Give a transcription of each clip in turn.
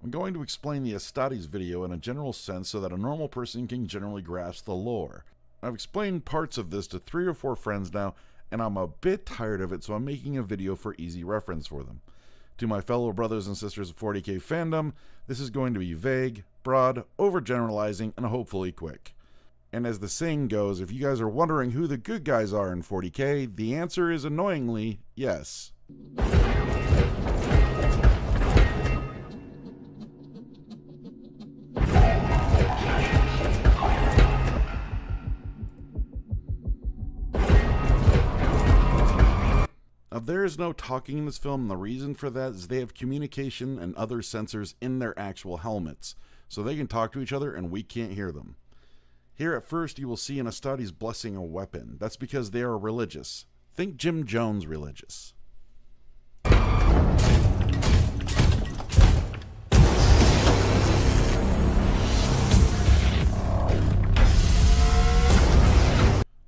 I'm going to explain the Astartes video in a general sense so that a normal person can generally grasp the lore. I've explained parts of this to 3 or 4 friends now, and I'm a bit tired of it, so I'm making a video for easy reference for them. To my fellow brothers and sisters of 40k fandom, this is going to be vague, broad, overgeneralizing, and hopefully quick. And as the saying goes, if you guys are wondering who the good guys are in 40k, the answer is annoyingly yes. Now, there is no talking in this film, and the reason for that is they have communication and other sensors in their actual helmets, so they can talk to each other and we can't hear them. Here at first you will see an Astartes blessing a weapon. That's because they are religious. Think Jim Jones religious.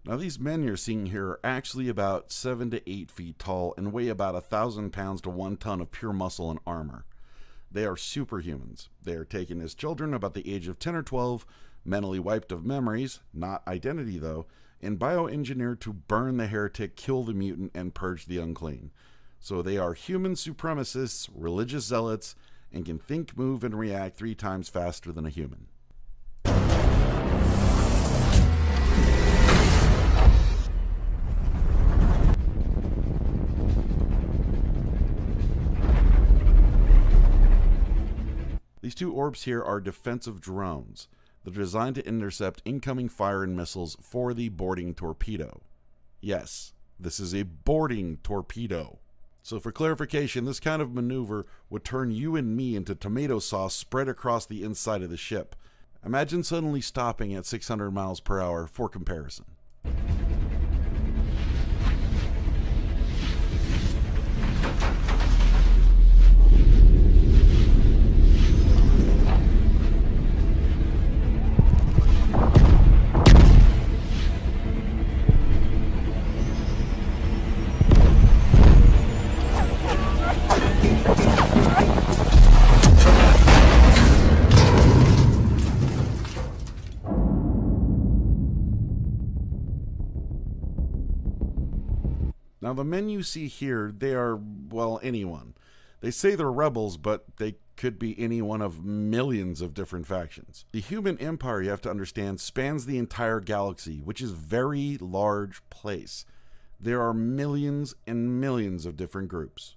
Now, these men you're seeing here are actually about 7 to 8 feet tall and weigh about 1,000 pounds to 1 ton of pure muscle and armor. They are superhumans. They are taken as children about the age of 10 or 12, mentally wiped of memories, not identity though, and bioengineered to burn the heretic, kill the mutant, and purge the unclean. So they are human supremacists, religious zealots, and can think, move, and react 3 times faster than a human. These 2 orbs here are defensive drones. They're designed to intercept incoming fire and missiles for the boarding torpedo. Yes, this is a boarding torpedo. So for clarification, this kind of maneuver would turn you and me into tomato sauce spread across the inside of the ship. Imagine suddenly stopping at 600 miles per hour for comparison. Now, the men you see here, they are, well, anyone. They say they're rebels, but they could be any one of millions of different factions. The human empire, you have to understand, spans the entire galaxy, which is a very large place. There are millions and millions of different groups.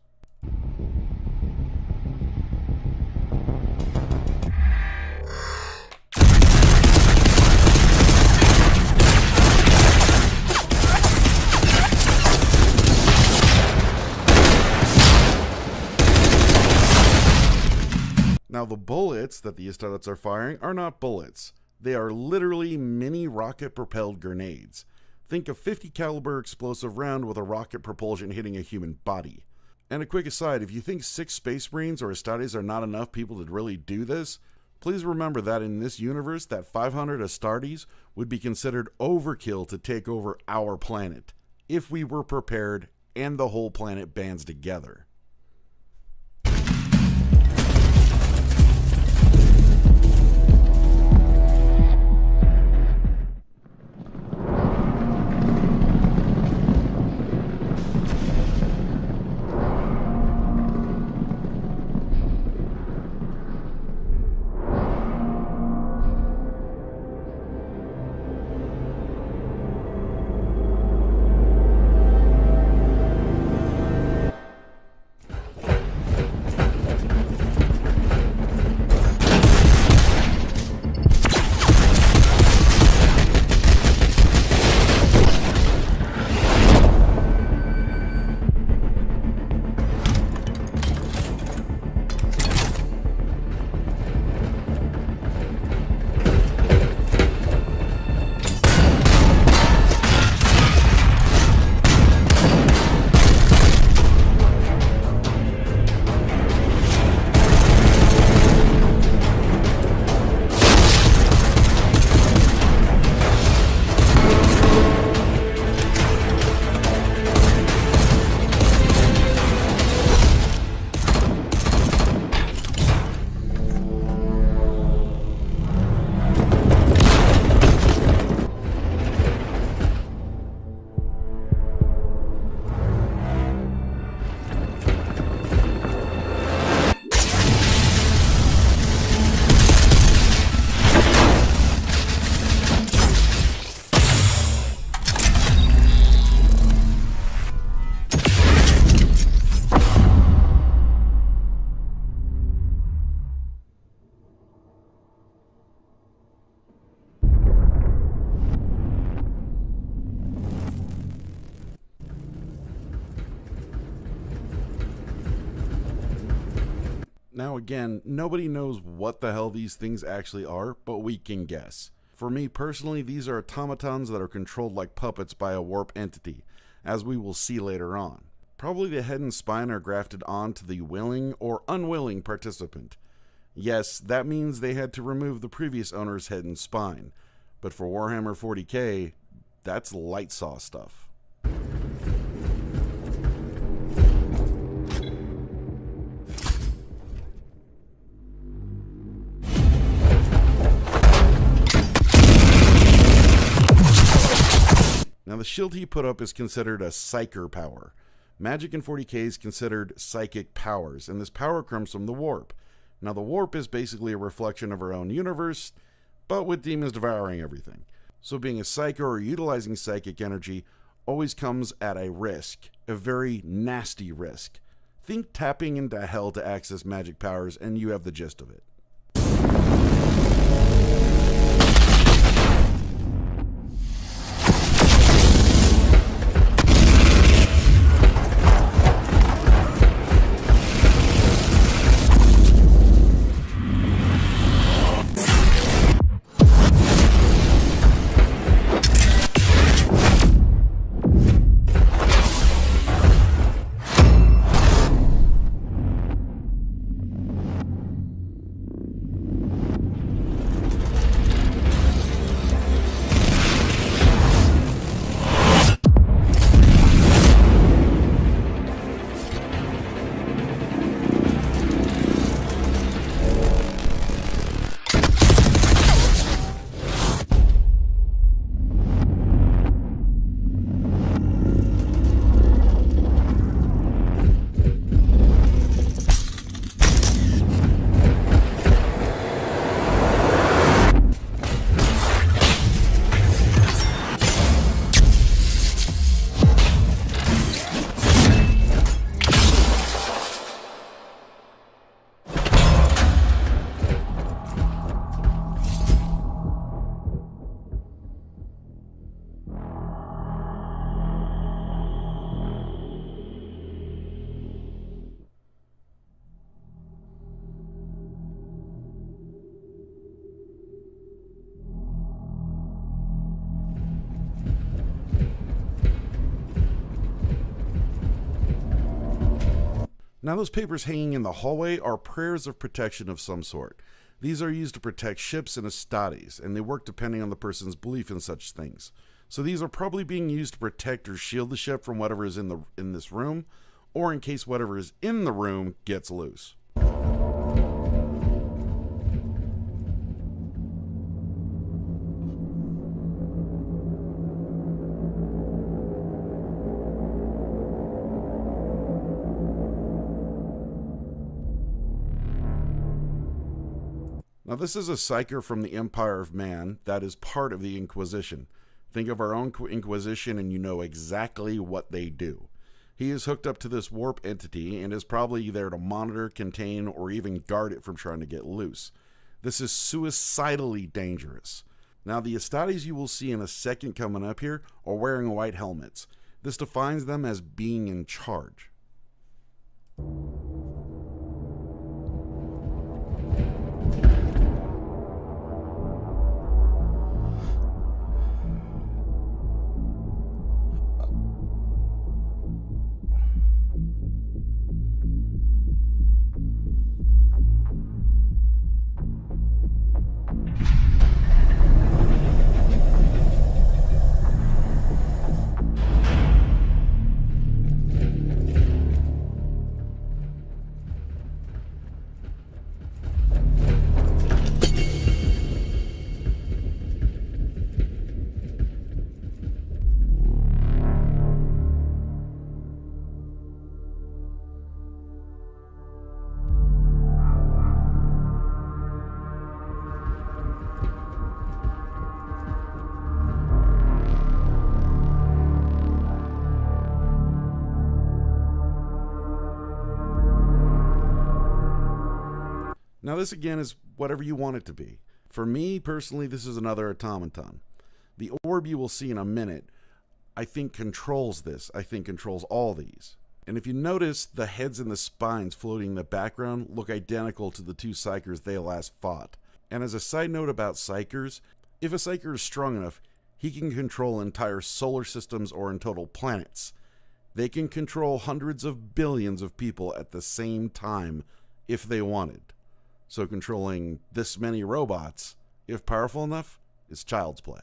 Now, the bullets that the Astartes are firing are not bullets. They are literally mini rocket-propelled grenades. Think a 50 caliber explosive round with a rocket propulsion hitting a human body. And a quick aside, if you think 6 Space Marines or Astartes are not enough people to really do this, please remember that in this universe, that 500 Astartes would be considered overkill to take over our planet, if we were prepared and the whole planet bands together. Now again, nobody knows what the hell these things actually are, but we can guess. For me personally, these are automatons that are controlled like puppets by a warp entity, as we will see later on. Probably the head and spine are grafted onto the willing or unwilling participant. Yes, that means they had to remove the previous owner's head and spine, but for Warhammer 40k, that's light saw stuff. Now the shield he put up is considered a psyker power. Magic in 40k is considered psychic powers, and this power comes from the warp. Now the warp is basically a reflection of our own universe, but with demons devouring everything. So being a psyker or utilizing psychic energy always comes at a risk, a very nasty risk. Think tapping into hell to access magic powers and you have the gist of it. Now those papers hanging in the hallway are prayers of protection of some sort. These are used to protect ships and Astartes, and they work depending on the person's belief in such things. So these are probably being used to protect or shield the ship from whatever is in this room, or in case whatever is in the room gets loose. Now this is a psyker from the Empire of Man that is part of the Inquisition. Think of our own Inquisition and you know exactly what they do. He is hooked up to this warp entity and is probably there to monitor, contain, or even guard it from trying to get loose. This is suicidally dangerous. Now the Astartes you will see in a second coming up here are wearing white helmets. This defines them as being in charge. Now this again is whatever you want it to be. For me personally, this is another automaton. The orb you will see in a minute, I think controls this. I think controls all these. And if you notice, the heads and the spines floating in the background look identical to the two Psykers they last fought. And as a side note about Psykers, if a Psyker is strong enough, he can control entire solar systems or in total planets. They can control hundreds of billions of people at the same time if they wanted. So controlling this many robots, if powerful enough, is child's play.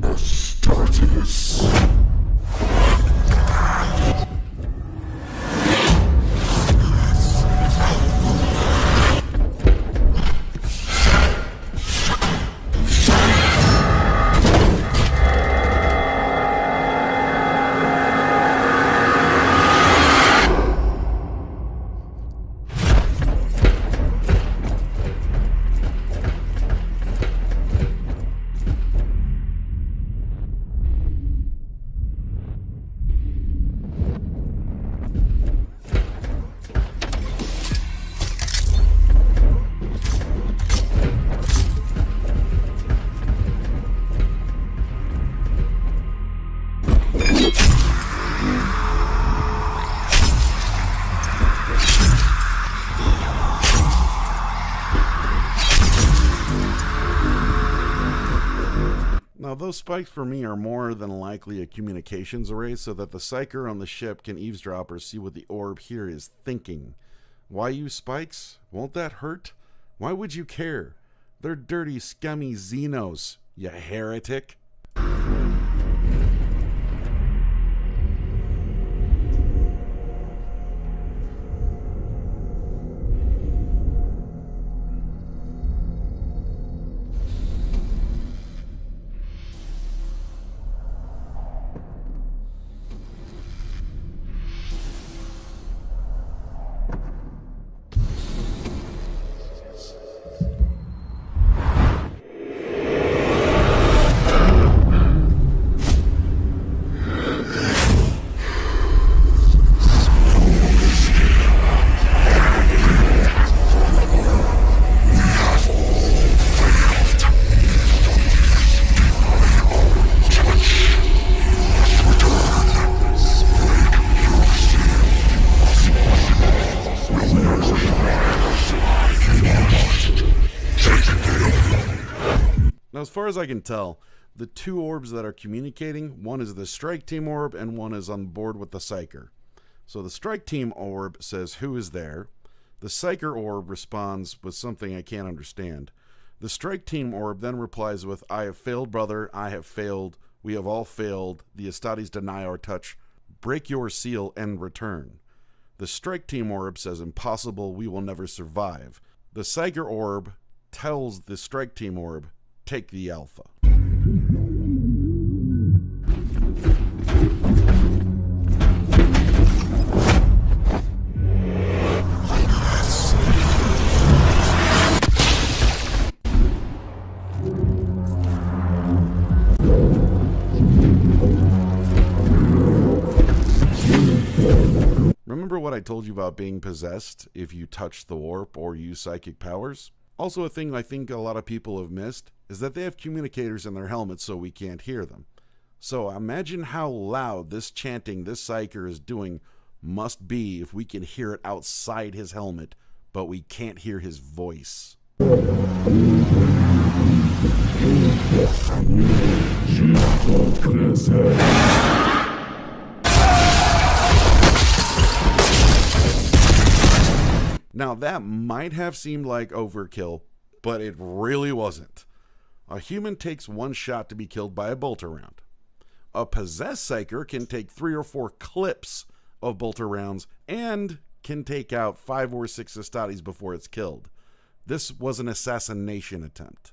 Astartes. Now, those spikes for me are more than likely a communications array so that the Psyker on the ship can eavesdrop or see what the orb here is thinking. Why use spikes? Won't that hurt? Why would you care? They're dirty, scummy Xenos, you heretic. Now, as far as I can tell, the two orbs that are communicating, one is the Strike Team orb and one is on board with the Psyker. So the Strike Team orb says, "Who is there?" The Psyker orb responds with something I can't understand. The Strike Team orb then replies with, "I have failed, brother. I have failed. We have all failed. The Astartes deny our touch. Break your seal and return." The Strike Team orb says, "Impossible. We will never survive." The Psyker orb tells the Strike Team orb, "Take the Alpha." Remember what I told you about being possessed if you touch the warp or use psychic powers? Also, a thing I think a lot of people have missed is that they have communicators in their helmets so we can't hear them. So imagine how loud this chanting this Psyker is doing must be if we can hear it outside his helmet, but we can't hear his voice. Now, that might have seemed like overkill, but it really wasn't. A human takes one shot to be killed by a bolter round. A possessed Psyker can take 3 or 4 clips of bolter rounds and can take out 5 or 6 Astartes before it's killed. This was an assassination attempt.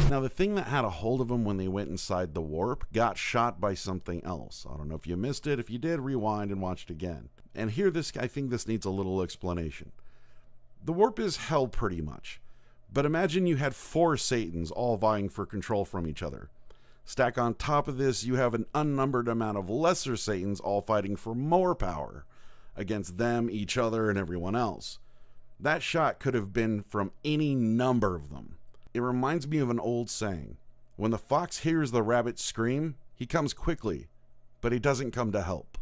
Now, the thing that had a hold of them when they went inside the warp got shot by something else. I don't know if you missed it. If you did, rewind and watch it again. And here, I think this needs a little explanation. The warp is hell pretty much. But imagine you had 4 Satans all vying for control from each other. Stack on top of this, you have an unnumbered amount of lesser Satans all fighting for more power against them, each other, and everyone else. That shot could have been from any number of them. It reminds me of an old saying. When the fox hears the rabbit scream, he comes quickly, but he doesn't come to help.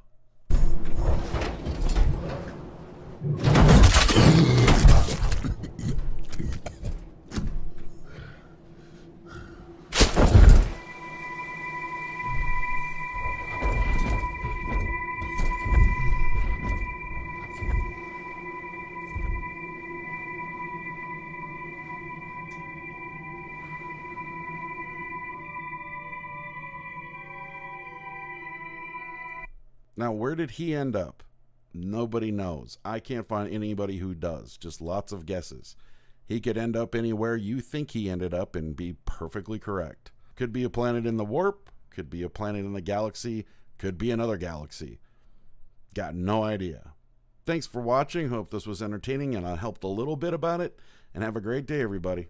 Now, where did he end up? Nobody knows. I can't find anybody who does. Just lots of guesses. He could end up anywhere you think he ended up and be perfectly correct. Could be a planet in the warp. Could be a planet in the galaxy. Could be another galaxy. Got no idea. Thanks for watching. Hope this was entertaining and I helped a little bit about it. And have a great day, everybody.